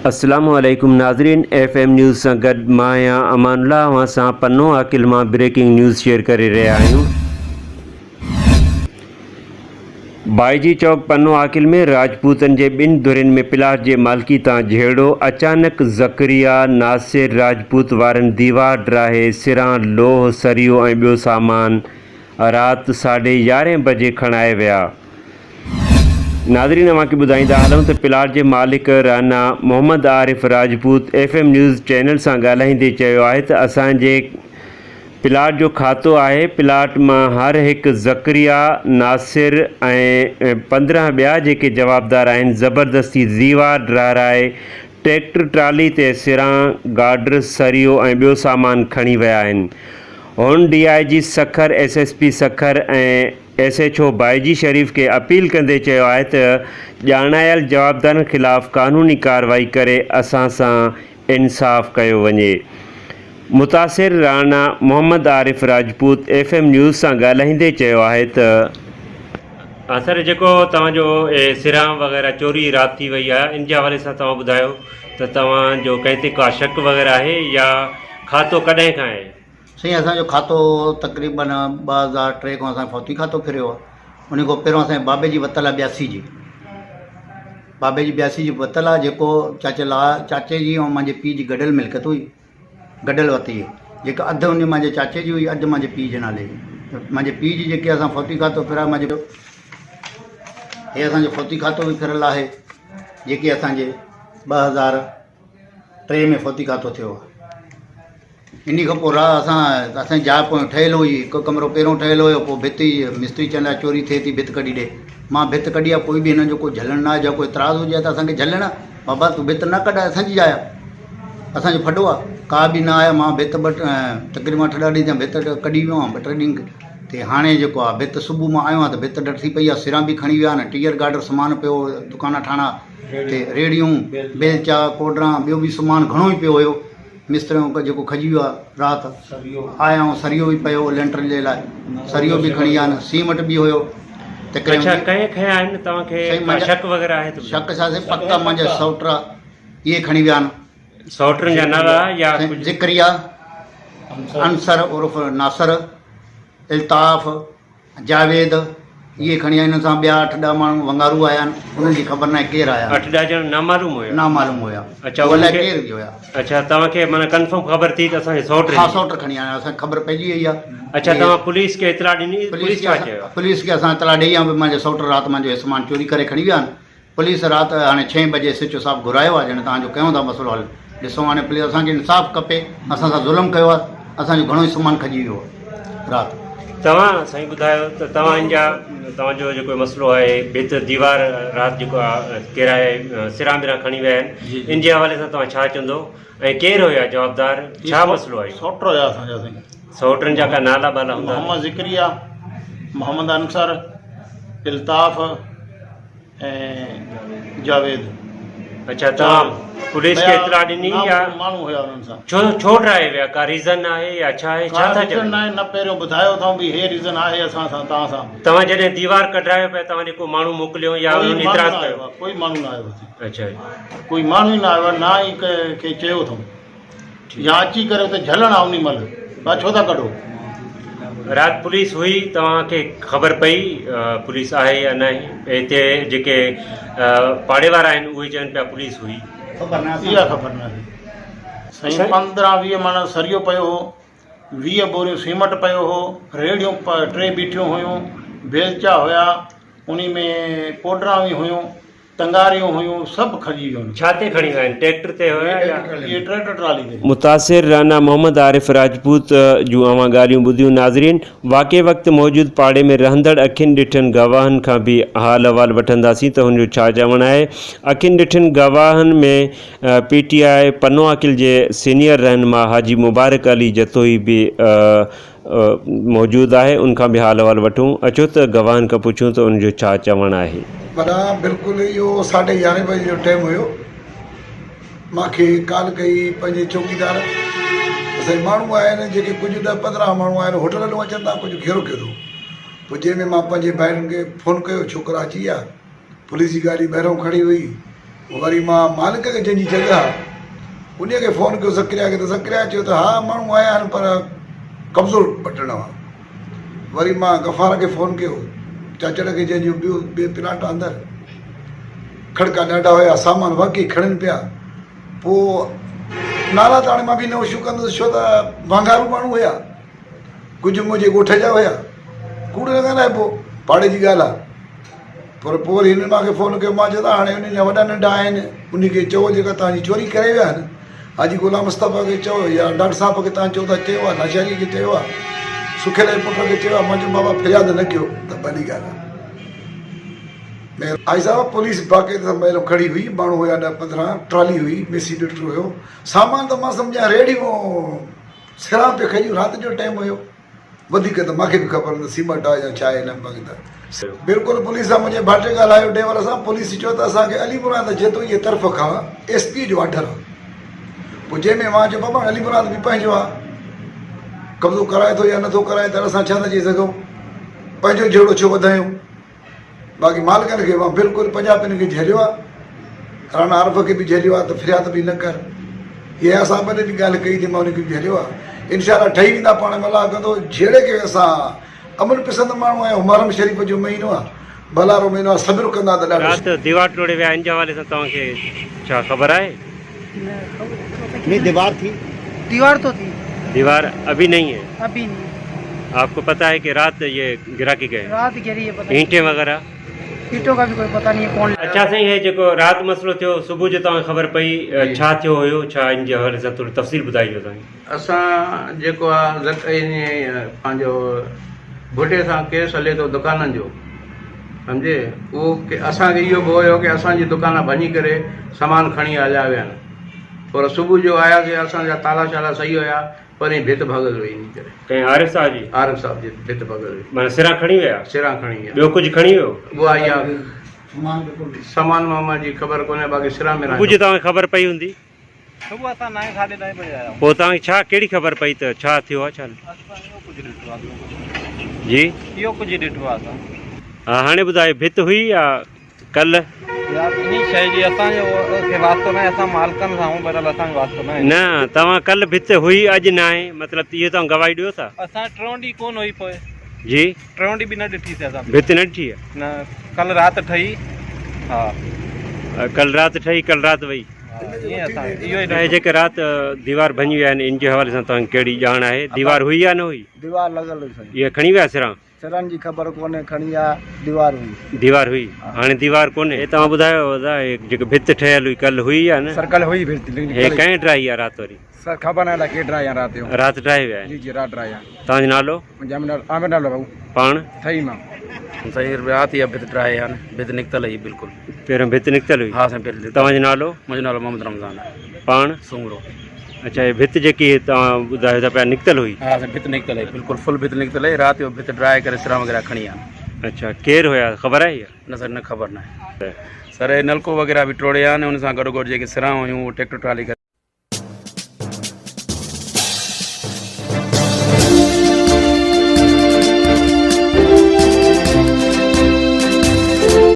अस्सलामुअलैकुम नाज़रीन, FM news सां गॾु मां आहियां अमानुल्लाह। अवां सां पन्नो आकिल मां ब्रेकिंग न्यूज़ शेयर करे रहिया आहियूं। बाईजी चौक पन्नो आकिल में राजपूतनि जे ॿिनि धुरियुनि में प्लाट जे मालिकी तां झेड़ो। अचानक ज़करिया नासिर राजपूत वारनि दीवार ड्राहे सिरां लोह सरियो ऐं ॿियो सामान राति 11:30 बजे खणाए विया। नाज़रीन, अवां खे ॿुधाईंदा हलूं त प्लाट जे मालिक Rana Mohammad Arif Rajput FM news channel सां ॻाल्हाईंदे चयो आहे त असांजे प्लाट जो खातो आहे। प्लाट मां हर हिकु ज़करिया नासिर ऐं 15 ॿिया जेके जवाबदार आहिनि ज़बरदस्ती दीवार ड्राराए ट्रैक्टर ट्राली ते सिरां गाडर सरियो ऐं ॿियो सामान खणी विया आहिनि। हुन DIG सखर SSP सखर ऐं SHO बाईजी शरीफ़ खे अपील कंदे चयो आहे त ॼाणायल जवाबदारनि ख़िलाफ़ क़ानूनी कार्रवाई करे असां सां इंसाफ़ कयो वञे। मुतासिर राना मोहम्मद आरिफ राजपूत FM न्यूज़ सां ॻाल्हाईंदे चयो आहे त सर, जेको तव्हांजो सिरां वग़ैरह चोरी राति थी वई आहे, इन जे हवाले सां तव्हां ॿुधायो त तव्हांजो कंहिं ते का शक वग़ैरह आहे या खातो कॾहिं खां आहे? साईं, असांजो खातो तक़रीबन 2003 खां असांजो फौती खातो फिरियो आहे। उन खां पहिरियों असांजे बाबे जी वतल आहे 82 जी वतल आहे, जेको चाचे जी ऐं मुंहिंजे पीउ जी गॾियल मिल्कियत हुई। गॾियल वती जेका अधु उन मुंहिंजे चाचे जी हुई, अधु मुंहिंजे पीउ जे नाले जी। मुंहिंजे पीउ जी जेके असां फौती खातो फिरिया, हे असांजो फौती खातो बि फिरियल आहे, जेके असांजे 2003 में फौती खातो थियो आहे। इन खां पोइ असांजी जाइ पोइ ठहियलु हुई, हिकु कमिरो पहिरियों ठहियलु हुयो, पोइ भिति मिस्त्री चवंदा चोरी थिए थी, भिति कढी ॾे। मां भिति कढी आहे, कोई बि हिन जो कोई झलण न आहे। या कोई इतराज़ हुजे त असांखे झलण, बाबा तूं भिति न कढाए, असांजी जाइ आहे, असांजो फॾो आहे, का बि न आहे। मां भिति तक़रीबन 8 ॾींहं थिया भिति कढी वियो आहियां, 2-3 ॾींहं ते हाणे जेको आहे भिति सुबुह मां आयो आहियां त भिति डट थी पई आहे, सिरां बि खणी विया आहिनि, टीयर गाडर सामान पियो, दुकान ठाणा ते रेड़ियूं, बेलचा, कोडरा, ॿियो बि सामान घणो ई पियो हुयो। मिस्त्रियों जेको खजी वियो आहे राति आया ऐं सरियो बि पियो लेंटर जे लाइ, सरियो बि खणी विया आहिनि, सीमेंट बि हुयो। शक वग़ैरह आहे? शक छा से पक्का मुंहिंजा सौट इहे खणी विया आहिनि। सौटनि जा नाला या ज़िक्रिया, अंसर उर्फ़ नासर, इल्ताफ़, जावेद, इहे खणी आया। हिन सां ॿिया 8-10 माण्हू वंगारू आया आहिनि, उन्हनि जी ख़बर न आहे केरु आया। 8-10 ॼणा नामालूम हुया। अच्छा, उहे केरु बि हुया। अच्छा, तव्हांखे माना कंफर्म ख़बर थी त असांखे सौट खणी आया, असांखे ख़बर पइजी वई आहे। अच्छा, तव्हां पुलिस खे इतला ॾिनी? पुलिस खे असां इतला ॾेई आहियूं। मुंहिंजे सौट राति मुंहिंजो सामान चोरी करे खणी विया आहिनि। पुलिस राति हाणे 6 बजे SHO साहिबु घुरायो आहे, ॼण तव्हांजो कयूं था मसइलो हल। ॾिसो, हाणे पुलिस असांखे इंसाफ़ खपे, असां सां ज़ुल्म कयो आहे, असांजो घणो ई सामान खजी वियो आहे राति। तव्हां साईं ॿुधायो त तव्हांजो जेको मसइलो आहे, भिति दीवार राति जेको आहे किराए सिरां बिरां खणी विया आहिनि, इन जे हवाले सां तव्हां छा चवंदो ऐं केरु हुया जवाबदार? छा मसइलो आहे? सौट हुया असांजा साईं। सौटनि जा का नाला बाला हूंदा? मोहम्मद ज़िक्रिया, मोहम्मद अंसर, इल्ताफ़ ऐं जावेद। अच्छा, तव्हां पुलिस खे इतला ॾिनी या माण्हू हुया उन्हनि सां? छो ड्राए विया? का रीज़न आहे या छा आहे? छा था चवनि? न पहिरियों ॿुधायो अथऊं भी हे रीज़न आहे असां सां तव्हां सां। तव्हां जॾहिं दीवार कढायो पिया, तव्हांजे को माण्हू मोकिलियो या इतराज़ कयो? कोई माण्हू न आयो। अच्छा, कोई माण्हू ई न आयो, ना ई कंहिं चयो अथऊं या अची करे उते झलण आहे उन महिल, तव्हां छो था कढो? राति पुलिस हुई, तव्हांखे ख़बर पई पुलिस आहे या न आहे? हिते जेके पाड़े वारा आहिनि उहे चवनि पिया पुलिस हुई। इहा ख़बर न आहे साईं। 15-20 माना सरियो पियो हो, 20 बोरियूं सीमेंट पियो हो, रेड़ियूं 3 बीठियूं हुयूं, बेलचा हुया, उन में कोडरा बि हुयूं, टंगारियूं हुयूं, सभु खजी वियूं। छा ते खणी विया आहिनि? ट्रैक्टर ते हुया या ट्रैक्टर ट्राली ते? मुतासिर राना मोहम्मद आरिफ राजपूत जूं अवां ॻाल्हियूं ॿुधियूं। नाज़रीन, वाक़े वक़्तु मौजूदु पाड़े में रहंदड़ अखियुनि ॾिठनि गवाहनि खां बि हाल अहवाल वठंदासीं त हुनजो छा चवणु आहे। अखियुनि ॾिठनि गवाहनि में PTI पन्नो आकिल जे सीनियर रहनुमा हाजी मुबारक अली जतोई बि मौजूदु आहे, उनखां बि हाल अहवाल वठूं। अचो त गवाहनि खां पुछूं त उनजो छा चवणु आहे। माना बिल्कुलु इहो 11:30 बजे जो टाइम हुयो। मूंखे कॉल कई पंहिंजे चौकीदार, असांजे माण्हू आया आहिनि जेके कुझु 10-15 माण्हू आहिनि, होटल हलूं अचनि था, कुझु घेरो कयो। पोइ जंहिंमें मां पंहिंजे भाइरनि खे फ़ोन कयो, छोकिरा अची विया, पुलिस जी गाॾी ॿाहिरों खड़ी हुई, वरी मां मालिक खे जंहिंजी जॻह उन खे फ़ोन कयो ज़करिया खे, त ज़करिया चयो त हा माण्हू आया आहिनि पर कब्ज़ो वठणो आहे। वरी मां गफ़ार खे फ़ोन कयो, चाचड़ खे, जंहिंजो ॿियो प्लाट अंदरि खड़का ॾाढा हुया, सामान वाक़ई खणनि पिया। पोइ नाला त हाणे मां बि न होशू कंदुसि, छो त वांगारू माण्हू हुया, कुझु मुंहिंजे ॻोठ जा हुया, कूड़ न ॻाल्हाइबो, पाड़े जी ॻाल्हि आहे। पर पोइ वरी हिन मूंखे फ़ोन कयो, मां चयो त हाणे उन जा वॾा नंढा आहिनि, उनखे चओ जेका तव्हांजी चोरी करे विया आहिनि, हाजी गुलाम मुस्तफ़ा खे चओ या डॉक्टर साहिब खे तव्हां चओ था चयो आहे, नशारी खे चयो आहे, सुखियल जे पुट खे चयो आहे। मां चयो बाबा फ़रियाद न कयो त वॾी ॻाल्हि आहे। आई साहिब पुलिस बाक़ाइदा महिल खड़ी हुई, माण्हू हुया 10-15, ट्रॉली हुई, मेसी ॾिठो हुयो, सामान त मां सम्झां रेडियो सिरां पे खयूं, राति जो टाइम हुयो, वधीक त मूंखे बि ख़बर न सीमेंट आहे या छा आहे न मगदा। बिल्कुलु पुलिस सां मुंहिंजे भाइटे ॻाल्हायो ड्राइवर सां, पुलिस चयो त असांखे अलीपुरा त जेतो इहे तरफ़ खां SP जो ऑर्डर आहे। पोइ जंहिंमें मां चयो बाबा अलीपुरा बि पंहिंजो आहे, कब्ज़ो कराए थो या नथो कराए त असां छा था चई सघूं, पंहिंजो जहिड़ो छो वधायूं। बाक़ी मालिकनि खे मां बिल्कुलु पंजाबियुनि खे झेलियो आहे, राणा आरिफ खे बि झेलियो आहे त फ़रियाद बि न कर। इहा असां ॿ ॾींहं ॻाल्हि कई थी, मां उनखे बि झेलियो आहे। इनशाला ठही वेंदा, पाण मलाह कंदो। जहिड़े खे असां अमन पसंद माण्हू आहियूं, मुहर्रम शरीफ़ जो महीनो आहे, भलारो महीनो आहे, सब्र कंदा त ॾाढो। राति दीवार टोड़े विया, इन जे हवाले सां तव्हांखे छा ख़बर आहे? नहीं, दीवार थी, दीवार तो थी, दीवार अभी नहीं है। अभी नहीं। आपको पता है कि रात ये गिरा के गए रात गिरी है, पता ईंटें वगैरह? ईटों का भी कोई पता नहीं है कौन। अच्छा साईं, हे जेको राति मसलो थियो, सुबुह जो तव्हांखे ख़बर पई, छा थियो हुयो, छा इन जे हवाले सां थोरी तफ़सील ॿुधाइजो तव्हां। असां जेको आहे पंहिंजो भुटे सां केस हले थो दुकाननि जो, सम्झे, उहो असांखे इहो बि हुयो की असांजी दुकान भञी करे सामान खणी हलिया विया आहिनि। पर सुबुह जो आयासीं, असांजा ताला शाला सही हुया, पर भित भॻल हुई इन करे। कंहिं आरिफ साहब जी? आरिफ साहब जी भित भॻल हुई, माना सिरां खणी विया? सिरां खणी विया। ॿियो कुझु खणी वियो? उहा इहा सामान मामा जी ख़बर कोन्हे, बाक़ी सिरां में कुझु तव्हांखे ख़बर पई हूंदी? सुबह असां 9-9:30 बजे आया। पोइ तव्हांखे छा कहिड़ी ख़बर पई त छा थियो आहे, छा जी? इहो कुझु ॾिठो आहे असां। हा, हाणे ॿुधायो, भित हुई या कल्ह? यार इन शइ जी असांजो वास्तो न आहे, असां मालिकनि सां आहियूं, बहरहाल असांजो वास्तो न आहे। न, तव्हां कल्ह भित हुई, अॼु न आहे, मतिलबु इहो तव्हां गवाही ॾियो था? असां 3 ॾींहं कोन हुई, पोइ जी 3 ॾींहं बि न ॾिठीसीं असां भित न ॾिठी आहे? न, कल्ह राति ठही। हा, कल्ह राति ठही, कल्ह राति वई। ईअं असां इहो ई ऐं जेके राति दीवार भञी विया आहिनि, इन जे हवाले सां तव्हांखे कहिड़ी ॼाण आहे? दीवार हुई या न हुई? दीवार लॻल हुई, इहे खणी विया सिरां? सिरनि जी ख़बर कोन्हे, खणी आहे, दीवार हुई। दीवार हुई, हाणे दीवार कोन्हे। हे तव्हां ॿुधायो जेको भित ठहियल हुई कल्ह हुई या न? सर्कल हुई भित, हे कंहिं ड्राई आहे राति वरी? सर ख़बर न आहे केतिरा या राति जो। राति ड्राई विया आहिनि? जी राति ड्राया। तव्हांजो नालो? आमिर नालो भाऊ पाण? ठही मां सही राति या भित ड्राए आहे, भित निकितल हुई बिल्कुलु। पहिरियों भित निकितल हुई? हा साईं, पहिरियों। तव्हांजो नालो? मुंहिंजो नालो मोहम्मद रमज़ान पाण? सूंगरो। अच्छा, हे भित जेकी तव्हां ॿुधायो था पिया निकितल हुई? हा साईं, भित निकितल आहे, बिल्कुलु फुल भित निकितल आहे। राति जो भित ड्राए करे सिरां वग़ैरह खणी आहिनि। अच्छा, केरु हुया, ख़बर आहे इहा? न सर, न ख़बर न आहे सर। हे नलको वग़ैरह बि टोड़े आहिनि, हुन सां गॾोगॾु जेके सिरां हुयूं उहो ट्रैक्टर ट्राली करे